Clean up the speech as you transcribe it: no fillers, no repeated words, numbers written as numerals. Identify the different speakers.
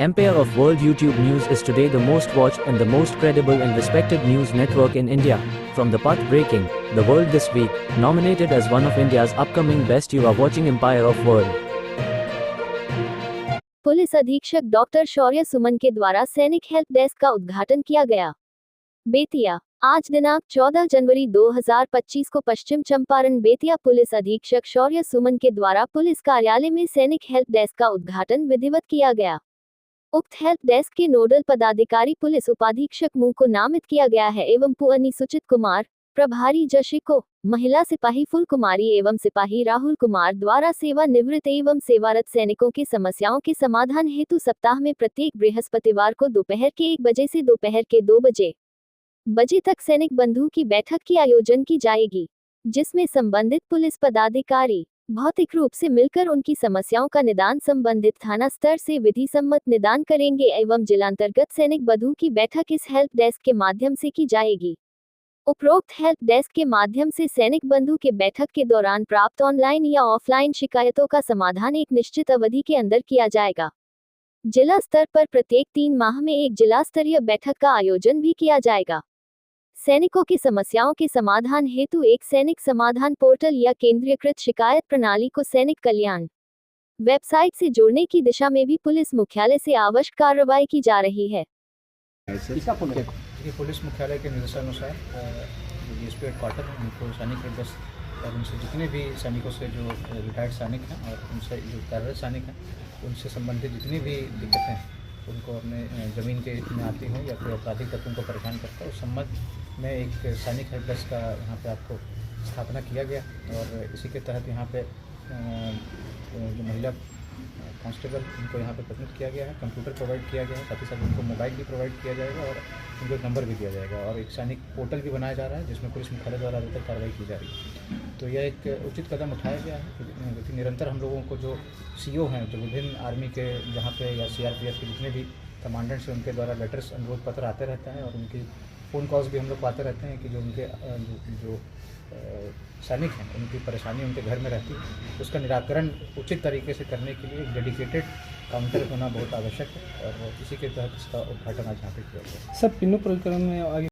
Speaker 1: Empire of World YouTube News is today the most watched and the most credible and respected news network in India. From the path-breaking, The World This Week, nominated as one of India's upcoming best, you are watching Empire of World.
Speaker 2: Police अधीक्षक doctor शौर्य सुमन के द्वारा सैनिक help desk का उद्घाटन किया गया। बेतिया, आज दिनांक 14 जनवरी 2025 को पश्चिम चंपारण बेतिया पुलिस अधीक्षक शौर्य सुमन के द्वारा पुलिस कार्यालय में सैनिक हेल्प डेस्क का उद्घाटन विधिवत किया गया। उक्त हेल्प डेस्क के नोडल पदाधिकारी पुलिस उपाधीक्षक मू को नामित किया गया है एवं पुअनी सुचित कुमार, प्रभारी जशी को, महिला सिपाही फुल कुमारी एवं सिपाही राहुल कुमार द्वारा सेवानिवृत्त एवं सेवारत सैनिकों की समस्याओं के समाधान हेतु सप्ताह में प्रत्येक बृहस्पतिवार को दोपहर के 1 बजे से दोपहर के 2 बजे तक सैनिक बंधु की बैठक की आयोजन की जाएगी, जिसमें संबंधित पुलिस पदाधिकारी भौतिक रूप से मिलकर उनकी समस्याओं का निदान संबंधित थाना स्तर से विधि सम्मत निदान करेंगे एवं जिलांतर्गत सैनिक बंधु की बैठक इस हेल्प डेस्क के माध्यम से की जाएगी। उपरोक्त हेल्प डेस्क के माध्यम से सैनिक बंधु के बैठक के दौरान प्राप्त ऑनलाइन या ऑफलाइन शिकायतों का समाधान एक निश्चित अवधि के अंदर किया जाएगा। जिला स्तर पर प्रत्येक 3 माह में एक जिला स्तरीय बैठक का आयोजन भी किया जाएगा। सैनिकों की समस्याओं के समाधान हेतु एक सैनिक समाधान पोर्टल या केंद्रीयकृत शिकायत प्रणाली को सैनिक कल्याण वेबसाइट से जोड़ने की दिशा में भी पुलिस मुख्यालय से आवश्यक कार्रवाई की जा रही है।
Speaker 3: पुलिस मुख्यालय के निर्देशानुसार डीएसपी हेडक्वार्टर उनको सैनिक हेल्प डेस्क और उनसे जितने भी सैनिकों से जो रिटायर्ड सैनिक हैं और उनसे जो कार्यरत सैनिक हैं उनसे संबंधित जितनी भी दिक्कतें उनको अपने ज़मीन के में आती हों या कोई आपराधिक तत्वों को परेशान करता है उस संबंध में एक सैनिक हेल्प डेस्क का यहाँ पे आपको स्थापना किया गया और इसी के तहत यहाँ पे जो महिला कांस्टेबल उनको यहाँ पे प्रतिनिधित्व किया गया है, कंप्यूटर प्रोवाइड किया गया है, साथ ही साथ उनको मोबाइल भी प्रोवाइड किया जाएगा और उनको एक नंबर भी दिया जाएगा और एक सैनिक पोर्टल भी बनाया जा रहा है जिसमें पुलिस मुख्यालय द्वारा अभी तक कार्रवाई की जा रही है। तो यह एक उचित कदम उठाया गया है क्योंकि निरंतर हम लोगों को जो सीओ हैं जो विभिन्न आर्मी के जहाँ पे या सीआरपीएफ के जितने भी कमांडेंट्स हैं उनके द्वारा लेटर्स अनुरोध पत्र आते रहता है और उनकी फ़ोन कॉल्स भी हम लोग पाते रहते हैं कि जो उनके जो सैनिक हैं उनकी परेशानी उनके घर में रहती है उसका निराकरण उचित तरीके से करने के लिए एक डेडिकेटेड काउंटर होना बहुत आवश्यक है और इसी के तहत इसका उद्घाटन आज यहाँ पे किया गया।
Speaker 4: सर, पिन्नू प्रकरण में आगे